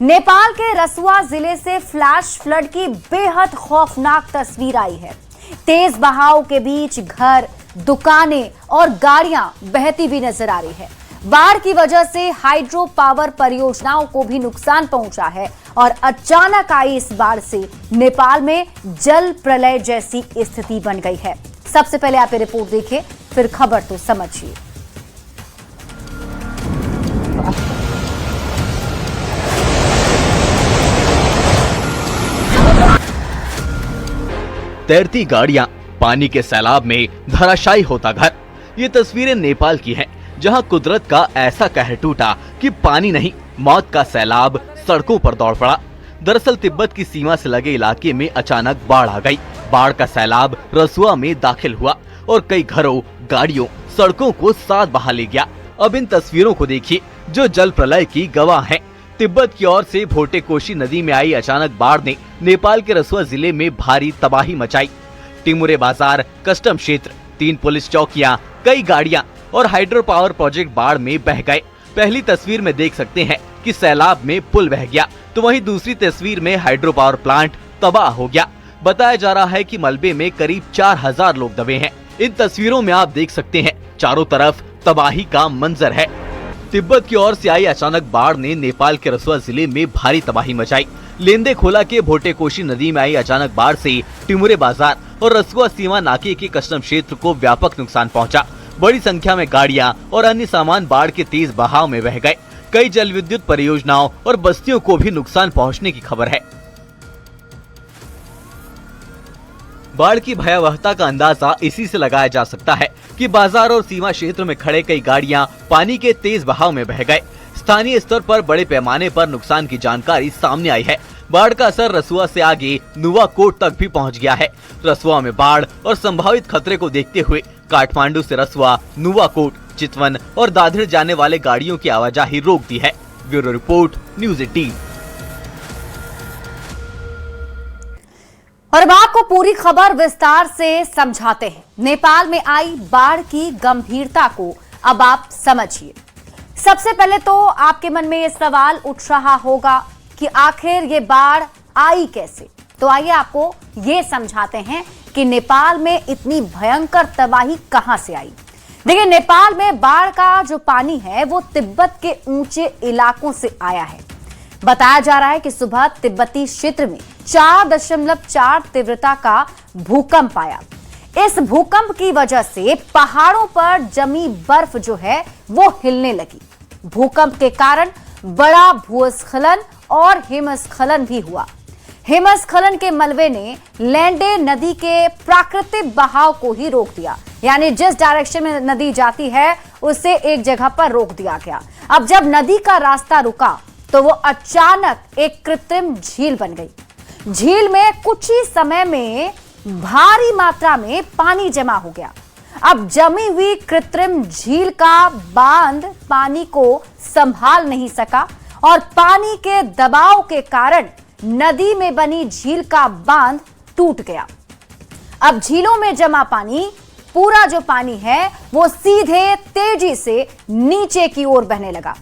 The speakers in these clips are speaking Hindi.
नेपाल के रसुआ जिले से फ्लैश फ्लड की बेहद खौफनाक तस्वीर आई है। तेज बहाव के बीच घर, दुकानें और गाड़ियां बहती भी नजर आ रही है। बाढ़ की वजह से हाइड्रो पावर परियोजनाओं को भी नुकसान पहुंचा है और अचानक आई इस बाढ़ से नेपाल में जल प्रलय जैसी स्थिति बन गई है। सबसे पहले आप ये रिपोर्ट देखिए, फिर खबर तो समझिए। तैरती गाड़ियां, पानी के सैलाब में धराशायी होता घर। ये तस्वीरें नेपाल की हैं, जहां कुदरत का ऐसा कहर टूटा कि पानी नहीं, मौत का सैलाब सड़कों पर दौड़ पड़ा। दरअसल तिब्बत की सीमा से लगे इलाके में अचानक बाढ़ आ गई। बाढ़ का सैलाब रसुआ में दाखिल हुआ और कई घरों, गाड़ियों, सड़कों को साथ बहा ले गया। अब इन तस्वीरों को देखिए जो जल प्रलय की गवाह हैं। तिब्बत की ओर से भोटेकोशी नदी में आई अचानक बाढ़ ने नेपाल के रसुआ जिले में भारी तबाही मचाई। टिमुरे बाजार, कस्टम क्षेत्र, 3 पुलिस चौकियां, कई गाड़ियां और हाइड्रो पावर प्रोजेक्ट बाढ़ में बह गए। पहली तस्वीर में देख सकते हैं कि सैलाब में पुल बह गया, तो वहीं दूसरी तस्वीर में हाइड्रो पावर प्लांट तबाह हो गया। बताया जा रहा है कि मलबे में करीब 4000 लोग दबे हैं। इन तस्वीरों में आप देख सकते हैं चारों तरफ तबाही का मंजर है। तिब्बत की ओर से आई अचानक बाढ़ ने नेपाल के रसुआ जिले में भारी तबाही मचाई। लेंदे खोला के भोटेकोशी नदी में आई अचानक बाढ़ से टिमुरे बाजार और रसुआ सीमा नाके के कस्टम क्षेत्र को व्यापक नुकसान पहुंचा। बड़ी संख्या में गाड़ियां और अन्य सामान बाढ़ के तेज बहाव में बह गए। कई जल विद्युत परियोजनाओं और बस्तियों को भी नुकसान पहुंचने की खबर है। बाढ़ की भयावहता का अंदाजा इसी से लगाया जा सकता है कि बाजार और सीमा क्षेत्र में खड़े कई गाड़ियां पानी के तेज बहाव में बह गए। स्थानीय स्तर पर बड़े पैमाने पर नुकसान की जानकारी सामने आई है। बाढ़ का असर रसुआ से आगे नुवाकोट तक भी पहुंच गया है। रसुआ में बाढ़ और संभावित खतरे को देखते हुए काठमांडू से रसुआ, नुवाकोट, चितवन और दादर जाने वाले गाड़ियों की आवाजाही रोक दी है। Bureau report, news 18। और अब आपको पूरी खबर विस्तार से समझाते हैं। नेपाल में आई बाढ़ की गंभीरता को अब आप समझिए। सबसे पहले तो आपके मन में ये सवाल उठ रहा होगा कि आखिर ये बाढ़ आई कैसे। तो आइए आपको ये समझाते हैं कि नेपाल में इतनी भयंकर तबाही कहां से आई। देखिए, नेपाल में बाढ़ का जो पानी है वो तिब्बत के ऊंचे इलाकों से आया है। बताया जा रहा है कि सुबह तिब्बती क्षेत्र में 4.4 तीव्रता का भूकंप आया। इस भूकंप की वजह से पहाड़ों पर जमी बर्फ जो है वो हिलने लगी। भूकंप के कारण बड़ा भूस्खलन और हिमस्खलन भी हुआ। हिमस्खलन के मलबे ने लेंडे नदी के प्राकृतिक बहाव को ही रोक दिया, यानी जिस डायरेक्शन में नदी जाती है उसे एक जगह पर रोक दिया गया। अब जब नदी का रास्ता रुका तो वो अचानक एक कृत्रिम झील बन गई। झील में कुछ ही समय में भारी मात्रा में पानी जमा हो गया। अब जमी हुई कृत्रिम झील का बांध पानी को संभाल नहीं सका और पानी के दबाव के कारण नदी में बनी झील का बांध टूट गया। अब झीलों में जमा पानी, पूरा जो पानी है वो सीधे तेजी से नीचे की ओर बहने लगा।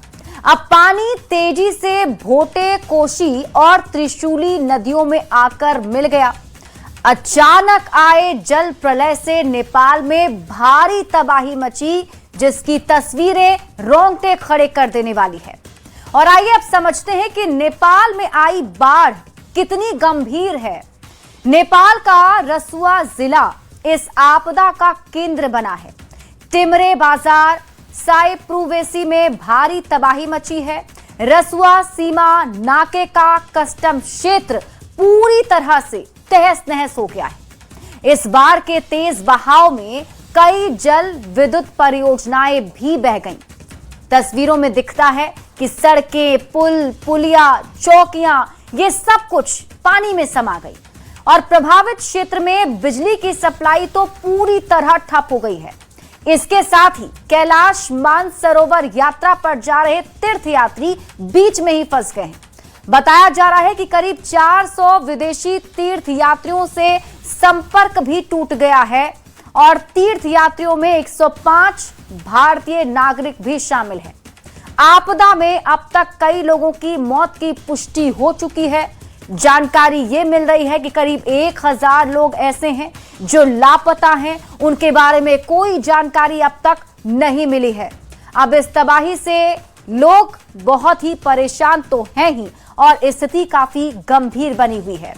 अब पानी तेजी से भोटेकोशी और त्रिशूली नदियों में आकर मिल गया। अचानक आए जल प्रलय से नेपाल में भारी तबाही मची, जिसकी तस्वीरें रोंगटे खड़े कर देने वाली है। और आइए अब समझते हैं कि नेपाल में आई बाढ़ कितनी गंभीर है। नेपाल का रसुआ जिला इस आपदा का केंद्र बना है। टिमरे बाजार, साइप्रुवेसी में भारी तबाही मची है। रसुआ सीमा नाके का कस्टम क्षेत्र पूरी तरह से तहस नहस हो गया है। इस बाढ़ के तेज बहाव में कई जल विद्युत परियोजनाएं भी बह गईं। तस्वीरों में दिखता है कि सड़कें, पुल, पुलिया, चौकियां, ये सब कुछ पानी में समा गई और प्रभावित क्षेत्र में बिजली की सप्लाई तो पूरी तरह ठप हो गई है। इसके साथ ही कैलाश मानसरोवर यात्रा पर जा रहे तीर्थयात्री बीच में ही फंस गए हैं। बताया जा रहा है कि करीब 400 विदेशी तीर्थयात्रियों से संपर्क भी टूट गया है और तीर्थयात्रियों में 105 भारतीय नागरिक भी शामिल हैं। आपदा में अब तक कई लोगों की मौत की पुष्टि हो चुकी है। जानकारी ये मिल रही है कि करीब 1000 लोग ऐसे हैं जो लापता हैं, उनके बारे में कोई जानकारी अब तक नहीं मिली है। अब इस तबाही से लोग बहुत ही परेशान तो हैं ही और स्थिति काफी गंभीर बनी हुई है।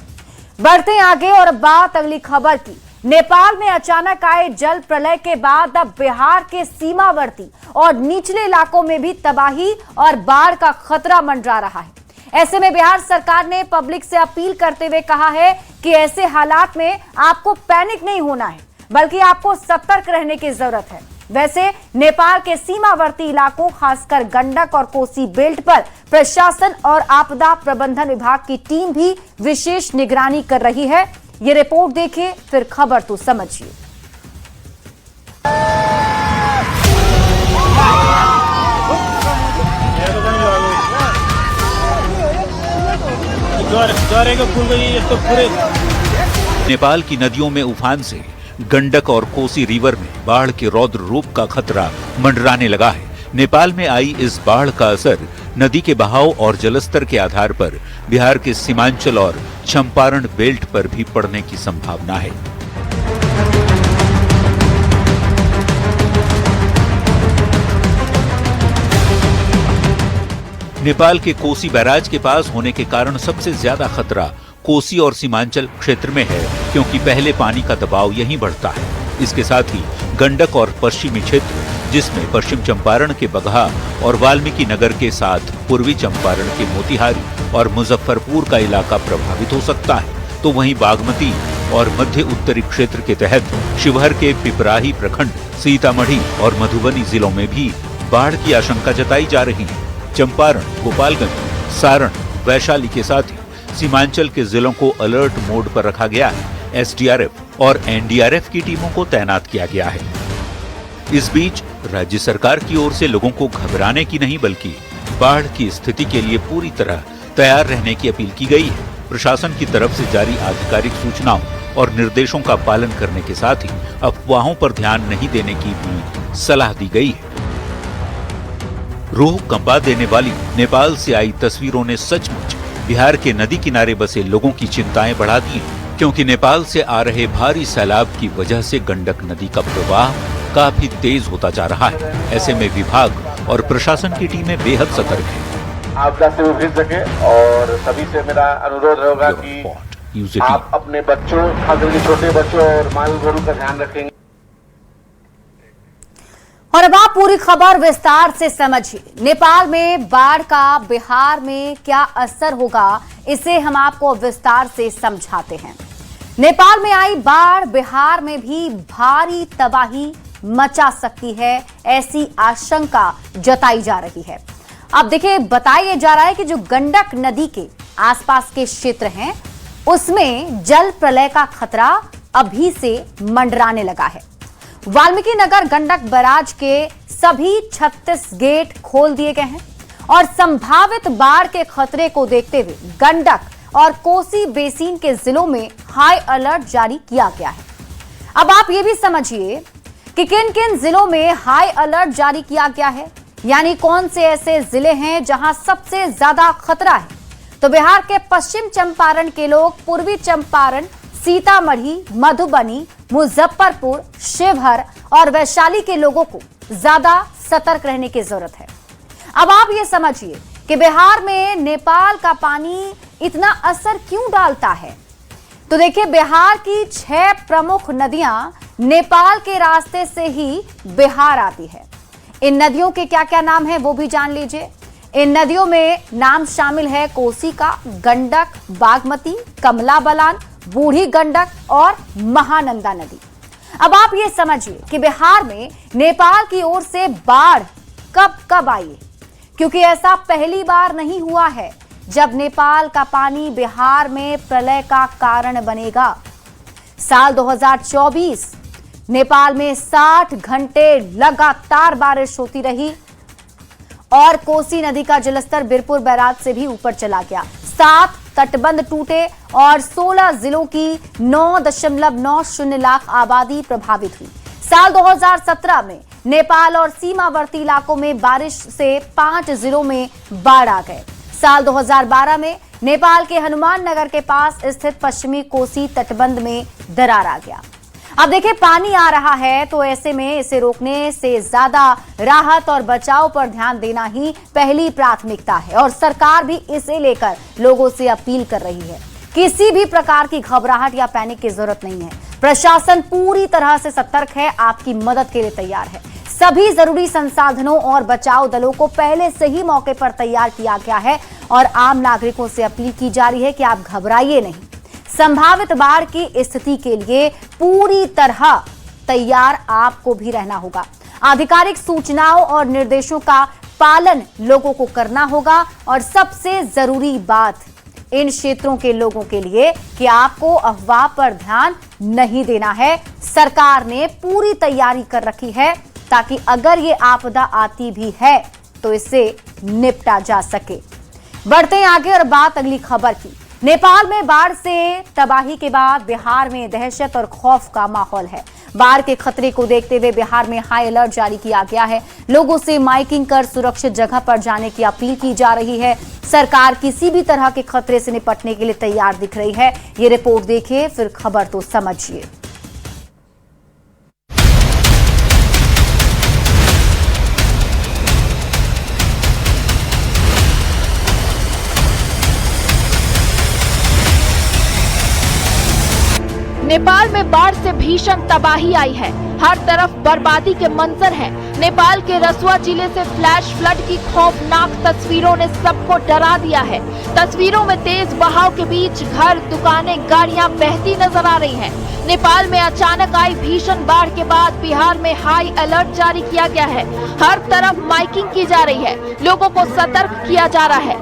बढ़ते हैं आगे और बात अगली खबर की। नेपाल में अचानक आए जल प्रलय के बाद अब बिहार के सीमावर्ती और निचले इलाकों में भी तबाही और बाढ़ का खतरा मंडरा रहा है। ऐसे में बिहार सरकार ने पब्लिक से अपील करते हुए कहा है कि ऐसे हालात में आपको पैनिक नहीं होना है, बल्कि आपको सतर्क रहने की जरूरत है। वैसे नेपाल के सीमावर्ती इलाकों, खासकर गंडक और कोसी बेल्ट पर प्रशासन और आपदा प्रबंधन विभाग की टीम भी विशेष निगरानी कर रही है। ये रिपोर्ट देखिए, फिर खबर तो समझिए। नेपाल की नदियों में उफान से गंडक और कोसी रिवर में बाढ़ के रौद्र रूप का खतरा मंडराने लगा है। नेपाल में आई इस बाढ़ का असर नदी के बहाव और जलस्तर के आधार पर बिहार के सीमांचल और चंपारण बेल्ट पर भी पड़ने की संभावना है। नेपाल के कोसी बैराज के पास होने के कारण सबसे ज्यादा खतरा कोसी और सीमांचल क्षेत्र में है, क्योंकि पहले पानी का दबाव यहीं बढ़ता है। इसके साथ ही गंडक और पश्चिमी क्षेत्र, जिसमें पश्चिम चंपारण के बगहा और वाल्मीकि नगर के साथ पूर्वी चंपारण के मोतिहारी और मुजफ्फरपुर का इलाका प्रभावित हो सकता है, तो वहीं बागमती और मध्य उत्तरी क्षेत्र के तहत शिवहर के पिपराही प्रखंड, सीतामढ़ी और मधुबनी जिलों में भी बाढ़ की आशंका जताई जा रही है। चंपारण, गोपालगंज, सारण, वैशाली के साथ ही सीमांचल के जिलों को अलर्ट मोड पर रखा गया है। एसडीआरएफ और एनडीआरएफ की टीमों को तैनात किया गया है। इस बीच राज्य सरकार की ओर से लोगों को घबराने की नहीं, बल्कि बाढ़ की स्थिति के लिए पूरी तरह तैयार रहने की अपील की गई है। प्रशासन की तरफ से जारी आधिकारिक सूचनाओं और निर्देशों का पालन करने के साथ ही अफवाहों पर ध्यान नहीं देने की भी सलाह दी गई है। रूह कंपा देने वाली नेपाल से आई तस्वीरों ने सचमुच बिहार के नदी किनारे बसे लोगों की चिंताएं बढ़ा दी, क्योंकि नेपाल से आ रहे भारी सैलाब की वजह से गंडक नदी का प्रवाह काफी तेज होता जा रहा है। ऐसे में विभाग और प्रशासन की टीमें बेहद सतर्क हैं। आपदा से उभर सके, और सभी से मेरा अनुरोध होगा कि आप अपने बच्चों, खासकर छोटे बच्चों और माल गोरू का ध्यान रखेंगे। और अब आप पूरी खबर विस्तार से समझिए। नेपाल में बाढ़ का बिहार में क्या असर होगा, इसे हम आपको विस्तार से समझाते हैं। नेपाल में आई बाढ़ बिहार में भी भारी तबाही मचा सकती है, ऐसी आशंका जताई जा रही है। अब देखिए, बताया जा रहा है कि जो गंडक नदी के आसपास के क्षेत्र हैं, उसमें जल प्रलय का खतरा अभी से मंडराने लगा है। वाल्मीकि नगर गंडक बैराज के सभी 36 गेट खोल दिए गए हैं और संभावित बाढ़ के खतरे को देखते हुए गंडक और कोसी बेसिन के जिलों में हाई अलर्ट जारी किया गया है। अब आप ये भी समझिए कि किन किन जिलों में हाई अलर्ट जारी किया गया है, यानी कौन से ऐसे जिले हैं जहां सबसे ज्यादा खतरा है। तो बिहार के पश्चिम चंपारण के लोग पूर्वी चंपारण, सीतामढ़ी, मधुबनी, मुजफ्फरपुर, शिवहर और वैशाली के लोगों को ज्यादा सतर्क रहने की जरूरत है। अब आप ये समझिए कि बिहार में नेपाल का पानी इतना असर क्यों डालता है। तो देखिए, बिहार की 6 प्रमुख नदियां नेपाल के रास्ते से ही बिहार आती है। इन नदियों के क्या क्या नाम है वो भी जान लीजिए। इन नदियों में नाम शामिल है कोसी का, गंडक, बागमती, कमला बलान, बूढ़ी गंडक और महानंदा नदी। अब आप ये समझिए कि बिहार में नेपाल की ओर से बाढ़ कब कब आई, क्योंकि ऐसा पहली बार नहीं हुआ है जब नेपाल का पानी बिहार में प्रलय का कारण बनेगा। साल 2024 नेपाल में 60 घंटे लगातार बारिश होती रही और कोसी नदी का जलस्तर बीरपुर बैराज से भी ऊपर चला गया। 7 तटबंध टूटे और 16 जिलों की 9.90 लाख आबादी प्रभावित हुई। साल 2017 में नेपाल और सीमावर्ती इलाकों में बारिश से 5 जिलों में बाढ़ आ गए। साल 2012 में नेपाल के हनुमान नगर के पास स्थित पश्चिमी कोसी तटबंध में दरार आ गया। अब देखिए, पानी आ रहा है तो ऐसे में इसे रोकने से ज्यादा राहत और बचाव पर ध्यान देना ही पहली प्राथमिकता है और सरकार भी इसे लेकर लोगों से अपील कर रही है। किसी भी प्रकार की घबराहट या पैनिक की जरूरत नहीं है। प्रशासन पूरी तरह से सतर्क है, आपकी मदद के लिए तैयार है। सभी जरूरी संसाधनों और बचाव दलों को पहले से ही मौके पर तैयार किया गया है और आम नागरिकों से अपील की जा रही है कि आप घबराइए नहीं। संभावित बाढ़ की स्थिति के लिए पूरी तरह तैयार आपको भी रहना होगा। आधिकारिक सूचनाओं और निर्देशों का पालन लोगों को करना होगा और सबसे जरूरी बात इन क्षेत्रों के लोगों के लिए कि आपको अफवाह पर ध्यान नहीं देना है। सरकार ने पूरी तैयारी कर रखी है ताकि अगर ये आपदा आती भी है तो इससे निपटा जा सके। बढ़ते हैं आगे और बात अगली खबर की। नेपाल में बाढ़ से तबाही के बाद बिहार में दहशत और खौफ का माहौल है। बाढ़ के खतरे को देखते हुए बिहार में हाई अलर्ट जारी किया गया है। लोगों से माइकिंग कर सुरक्षित जगह पर जाने की अपील की जा रही है। सरकार किसी भी तरह के खतरे से निपटने के लिए तैयार दिख रही है। ये रिपोर्ट देखिए, फिर खबर तो समझिए। नेपाल में बाढ़ से भीषण तबाही आई है। हर तरफ बर्बादी के मंजर हैं। नेपाल के रसुआ जिले से फ्लैश फ्लड की खौफनाक तस्वीरों ने सबको डरा दिया है। तस्वीरों में तेज बहाव के बीच घर, दुकानें, गाड़ियां बहती नजर आ रही हैं। नेपाल में अचानक आई भीषण बाढ़ के बाद बिहार में हाई अलर्ट जारी किया गया है। हर तरफ माइकिंग की जा रही है, लोगों को सतर्क किया जा रहा है।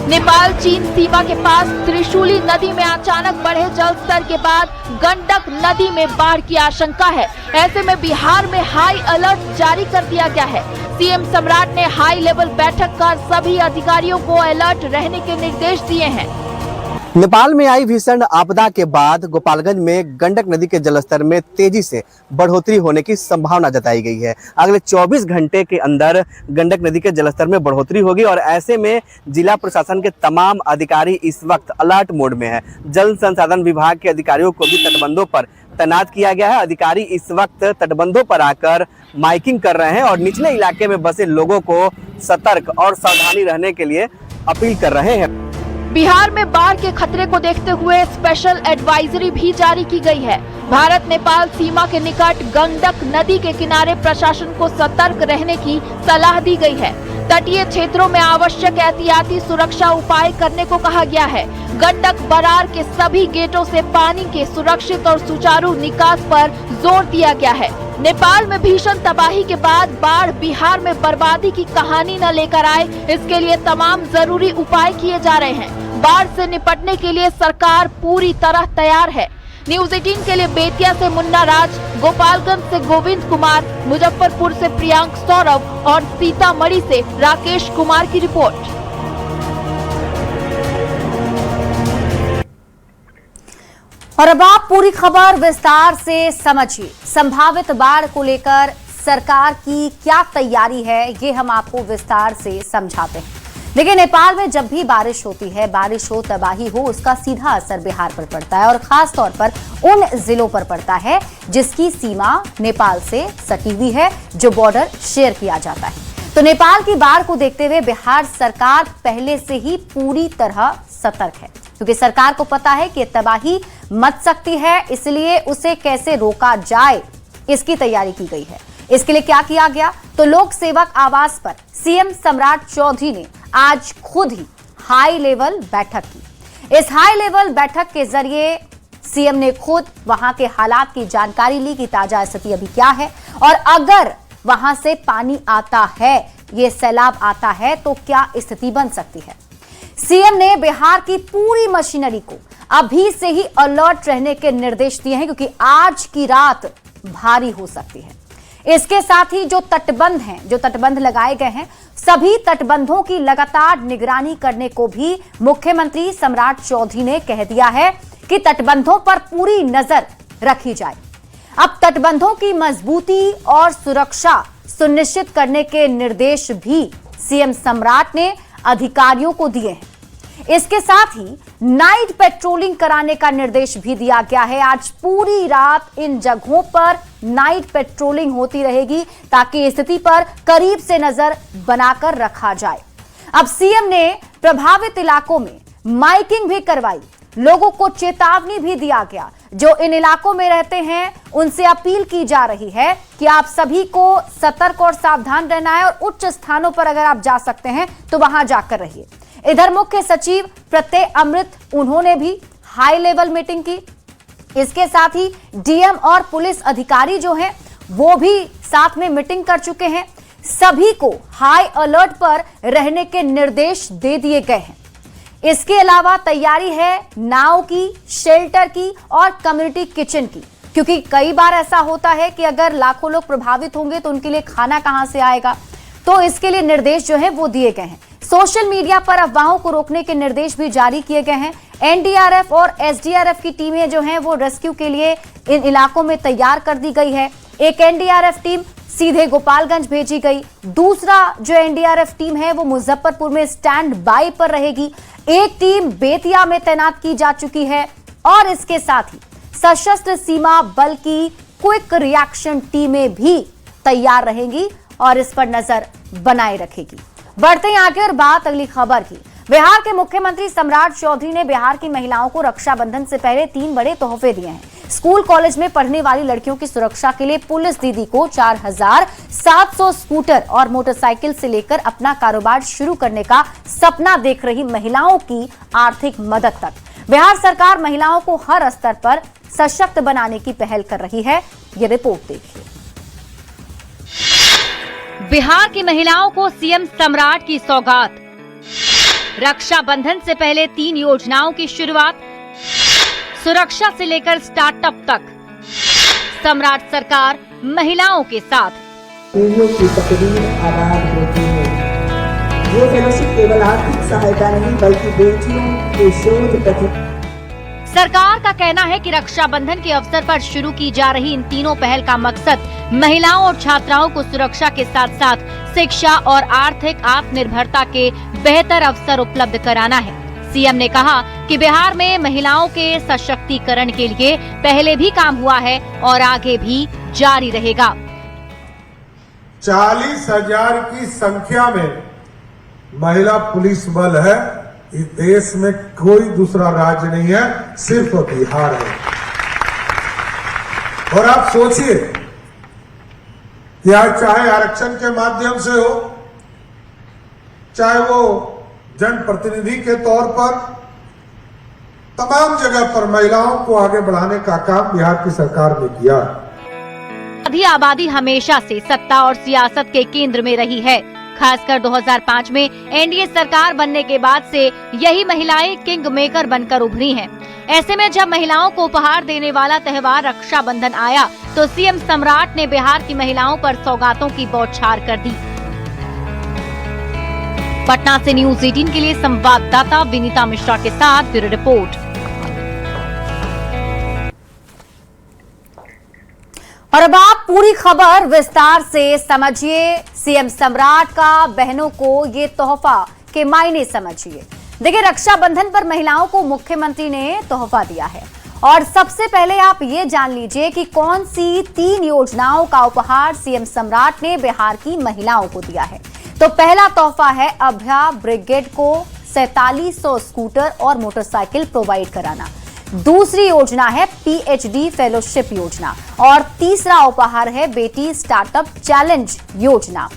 नेपाल चीन सीमा के पास त्रिशूली नदी में अचानक बढ़े जल स्तर के बाद गंडक नदी में बाढ़ की आशंका है। ऐसे में बिहार में हाई अलर्ट जारी कर दिया गया है। सीएम सम्राट ने हाई लेवल बैठक कर सभी अधिकारियों को अलर्ट रहने के निर्देश दिए हैं। नेपाल में आई भीषण आपदा के बाद गोपालगंज में गंडक नदी के जलस्तर में तेजी से बढ़ोतरी होने की संभावना जताई गई है। अगले 24 घंटे के अंदर गंडक नदी के जलस्तर में बढ़ोतरी होगी और ऐसे में जिला प्रशासन के तमाम अधिकारी इस वक्त अलर्ट मोड में है। जल संसाधन विभाग के अधिकारियों को भी तटबंधों पर तैनात किया गया है। अधिकारी इस वक्त तटबंधों पर आकर माइकिंग कर रहे हैं और निचले इलाके में बसे लोगों को सतर्क और सावधानी रहने के लिए अपील कर रहे हैं। बिहार में बाढ़ के खतरे को देखते हुए स्पेशल एडवाइजरी भी जारी की गई है। भारत नेपाल सीमा के निकट गंडक नदी के किनारे प्रशासन को सतर्क रहने की सलाह दी गई है। तटीय क्षेत्रों में आवश्यक एहतियाती सुरक्षा उपाय करने को कहा गया है। गंडक बरार के सभी गेटों से पानी के सुरक्षित और सुचारू निकास पर जोर दिया गया है। नेपाल में भीषण तबाही के बाद बाढ़ बिहार में बर्बादी की कहानी न लेकर आए, इसके लिए तमाम जरूरी उपाय किए जा रहे हैं। बाढ़ से निपटने के लिए सरकार पूरी तरह तैयार है। न्यूज 18 के लिए बेतिया से मुन्ना राज, गोपालगंज से गोविंद कुमार, मुजफ्फरपुर से प्रियांक सौरभ और सीतामढ़ी से राकेश कुमार की रिपोर्ट। और अब आप पूरी खबर विस्तार से समझिए। संभावित बाढ़ को लेकर सरकार की क्या तैयारी है, ये हम आपको विस्तार से समझाते हैं। देखिए, नेपाल में जब भी बारिश होती है, बारिश हो, तबाही हो, उसका सीधा असर बिहार पर पड़ता है और खास तौर पर उन जिलों पर पड़ता है जिसकी सीमा नेपाल से सटी हुई है, जो बॉर्डर शेयर किया जाता है। तो नेपाल की बाढ़ को देखते हुए बिहार सरकार पहले से ही पूरी तरह सतर्क है, क्योंकि सरकार को पता है कि तबाही मच सकती है, इसलिए उसे कैसे रोका जाए इसकी तैयारी की गई है। इसके लिए क्या किया गया, तो लोक सेवक आवास पर सीएम सम्राट चौधरी ने आज खुद ही हाई लेवल बैठक की। इस हाई लेवल बैठक के जरिए सीएम ने खुद वहां के हालात की जानकारी ली कि ताजा स्थिति अभी क्या है और अगर वहां से पानी आता है, ये सैलाब आता है, तो क्या स्थिति बन सकती है। सीएम ने बिहार की पूरी मशीनरी को अभी से ही अलर्ट रहने के निर्देश दिए हैं, क्योंकि आज की रात भारी हो सकती है। इसके साथ ही जो तटबंध लगाए गए हैं, सभी तटबंधों की लगातार निगरानी करने को भी मुख्यमंत्री सम्राट चौधरी ने कह दिया है कि तटबंधों पर पूरी नजर रखी जाए। अब तटबंधों की मजबूती और सुरक्षा सुनिश्चित करने के निर्देश भी सीएम सम्राट ने अधिकारियों को दिए हैं। इसके साथ ही नाइट पेट्रोलिंग कराने का निर्देश भी दिया गया है। आज पूरी रात इन जगहों पर नाइट पेट्रोलिंग होती रहेगी ताकि स्थिति पर करीब से नजर बनाकर रखा जाए। अब सीएम ने प्रभावित इलाकों में माइकिंग भी करवाई, लोगों को चेतावनी भी दिया गया। जो इन इलाकों में रहते हैं उनसे अपील की जा रही है कि आप सभी को सतर्क और सावधान रहना है और उच्च स्थानों पर अगर आप जा सकते हैं तो वहां जाकर रहिए। इधर मुख्य सचिव प्रत्यय अमृत, उन्होंने भी हाई लेवल मीटिंग की। इसके साथ ही डीएम और पुलिस अधिकारी जो हैं वो भी साथ में मीटिंग कर चुके हैं। सभी को हाई अलर्ट पर रहने के निर्देश दे दिए गए हैं। इसके अलावा तैयारी है नाव की, शेल्टर की और कम्युनिटी किचन की, क्योंकि कई बार ऐसा होता है कि अगर लाखों लोग प्रभावित होंगे तो उनके लिए खाना कहां से आएगा। तो इसके लिए निर्देश जो है वो दिए गए हैं। सोशल मीडिया पर अफवाहों को रोकने के निर्देश भी जारी किए गए हैं। एनडीआरएफ और एसडीआरएफ की टीमें जो हैं वो रेस्क्यू के लिए इन इलाकों में तैयार कर दी गई है। एक एनडीआरएफ टीम सीधे गोपालगंज भेजी गई, दूसरा जो एनडीआरएफ टीम है वो मुजफ्फरपुर में स्टैंड बाय पर रहेगी। एक टीम बेतिया में तैनात की जा चुकी है और इसके साथ ही सशस्त्र सीमा बल की क्विक रिएक्शन टीमें भी तैयार रहेंगी और इस पर नजर बनाए रखेगी। बढ़ते हैं आगे और बात अगली खबर की। बिहार के मुख्यमंत्री सम्राट चौधरी ने बिहार की महिलाओं को रक्षाबंधन से पहले 3 बड़े तोहफे दिए हैं। स्कूल कॉलेज में पढ़ने वाली लड़कियों की सुरक्षा के लिए पुलिस दीदी को 4700 स्कूटर और मोटरसाइकिल से लेकर अपना कारोबार शुरू करने का सपना देख रही महिलाओं की आर्थिक मदद तक, बिहार सरकार महिलाओं को हर स्तर पर सशक्त बनाने की पहल कर रही है। ये रिपोर्ट देखिए। बिहार की महिलाओं को सीएम सम्राट की सौगात, रक्षाबंधन से पहले 3 योजनाओं की शुरुआत, सुरक्षा से लेकर स्टार्टअप तक, सम्राट सरकार महिलाओं के साथ। बेटियों की तकदीर आबाद होती है। ये फेलोशिप केवल आर्थिक सहायता नहीं बल्कि बेटियों के शोध प्रति। सरकार का कहना है कि रक्षाबंधन के अवसर पर शुरू की जा रही इन तीनों पहल का मकसद महिलाओं और छात्राओं को सुरक्षा के साथ साथ शिक्षा और आर्थिक आत्मनिर्भरता के बेहतर अवसर उपलब्ध कराना है। सीएम ने कहा कि बिहार में महिलाओं के सशक्तिकरण के लिए पहले भी काम हुआ है और आगे भी जारी रहेगा। 40,000 की संख्या में महिला पुलिस बल है। इस देश में कोई दूसरा राज्य नहीं है, सिर्फ बिहार है। और आप सोचिए कि आज चाहे आरक्षण के माध्यम से हो, चाहे वो जनप्रतिनिधि के तौर पर, तमाम जगह पर महिलाओं को आगे बढ़ाने का काम बिहार की सरकार ने किया। अभी आबादी हमेशा से सत्ता और सियासत के केंद्र में रही है। खासकर 2005 में एनडीए सरकार बनने के बाद से यही महिलाएं किंग मेकर बनकर उभरी हैं। ऐसे में जब महिलाओं को उपहार देने वाला त्योहार रक्षाबंधन आया तो सीएम सम्राट ने बिहार की महिलाओं पर सौगातों की बौछार कर दी। पटना से न्यूज 18 के लिए संवाददाता विनीता मिश्रा के साथ ब्यूरो रिपोर्ट। और अब आप पूरी खबर विस्तार से समझिए। सीएम सम्राट का बहनों को ये तोहफा के मायने समझिए। देखिए, रक्षाबंधन पर महिलाओं को मुख्यमंत्री ने तोहफा दिया है और सबसे पहले आप ये जान लीजिए कि कौन सी 3 योजनाओं का उपहार सीएम सम्राट ने बिहार की महिलाओं को दिया है। तो पहला तोहफा है अभया ब्रिगेड को 4700 स्कूटर और मोटरसाइकिल प्रोवाइड कराना। दूसरी योजना है पीएचडी फेलोशिप योजना और तीसरा उपहार है बेटी स्टार्टअप चैलेंज योजना।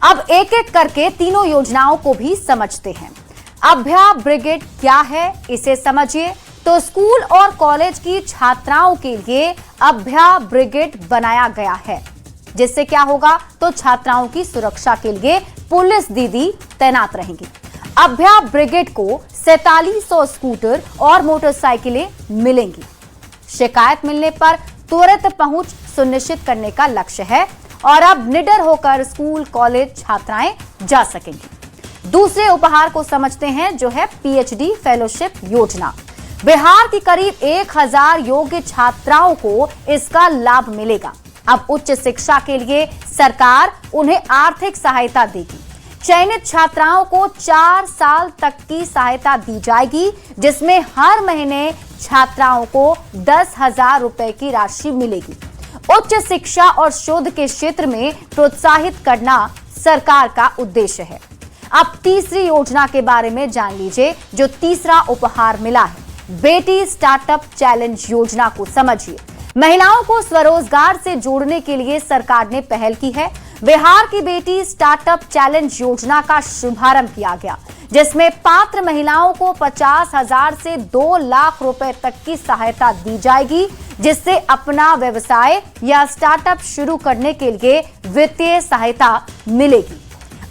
अब एक एक करके तीनों योजनाओं को भी समझते हैं। अभया ब्रिगेड क्या है, इसे समझिए। तो स्कूल और कॉलेज की छात्राओं के लिए अभया ब्रिगेड बनाया गया है, जिससे क्या होगा तो छात्राओं की सुरक्षा के लिए पुलिस दीदी तैनात रहेंगी। अभया ब्रिगेड को 4700 स्कूटर और मोटरसाइकिलें मिलेंगी। शिकायत मिलने पर तुरंत पहुंच सुनिश्चित करने का लक्ष्य है और अब निडर होकर स्कूल कॉलेज छात्राएं जा सकेंगी। दूसरे उपहार को समझते हैं, जो है पीएचडी फेलोशिप योजना। बिहार की करीब 1000 योग्य छात्राओं को इसका लाभ मिलेगा। अब उच्च शिक्षा के लिए सरकार उन्हें आर्थिक सहायता देगी। चयनित छात्राओं को 4 साल तक की सहायता दी जाएगी, जिसमें हर महीने छात्राओं को 10,000 रुपए की राशि मिलेगी। उच्च शिक्षा और शोध के क्षेत्र में प्रोत्साहित करना सरकार का उद्देश्य है। अब तीसरी योजना के बारे में जान लीजिए, जो तीसरा उपहार मिला है। बेटी स्टार्टअप चैलेंज योजना को समझिए। महिलाओं को स्वरोजगार से जोड़ने के लिए सरकार ने पहल की है। बिहार की बेटी स्टार्टअप चैलेंज योजना का शुभारंभ किया गया, जिसमें पात्र महिलाओं को 50,000 से 2 लाख रुपए तक की सहायता दी जाएगी, जिससे अपना व्यवसाय या स्टार्टअप शुरू करने के लिए वित्तीय सहायता मिलेगी।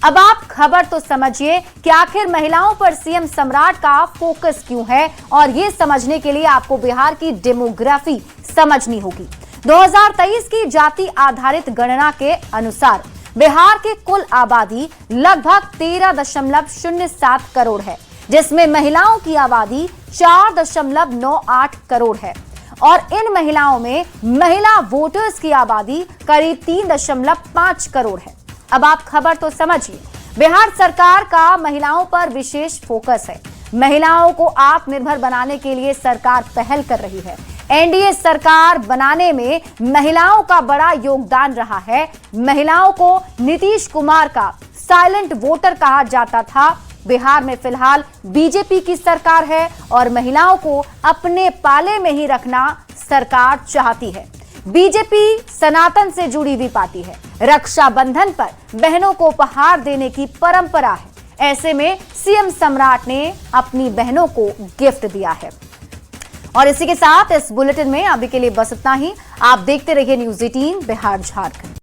अब आप खबर तो समझिए कि आखिर महिलाओं पर सीएम सम्राट का फोकस क्यों है, और ये समझने के लिए आपको बिहार की डेमोग्राफी समझनी होगी। 2023 की जाति आधारित गणना के अनुसार बिहार की कुल आबादी लगभग 13.07 करोड़ है, जिसमें महिलाओं की आबादी 4.98 करोड़ है, और इन महिलाओं में महिला वोटर्स की आबादी करीब 3.5 करोड़ है। अब आप खबर तो समझिए, बिहार सरकार का महिलाओं पर विशेष फोकस है। महिलाओं को आत्मनिर्भर बनाने के लिए सरकार पहल कर रही है। एनडीए सरकार बनाने में महिलाओं का बड़ा योगदान रहा है। महिलाओं को नीतीश कुमार का साइलेंट वोटर कहा जाता था। बिहार में फिलहाल बीजेपी की सरकार है और महिलाओं को अपने पाले में ही रखना सरकार चाहती है। बीजेपी सनातन से जुड़ी हुई पार्टी है। रक्षाबंधन पर बहनों को उपहार देने की परंपरा है। ऐसे में सीएम सम्राट ने अपनी बहनों को गिफ्ट दिया है। और इसी के साथ इस बुलेटिन में अभी के लिए बस इतना ही। आप देखते रहिए न्यूज़ 18 बिहार झारखंड।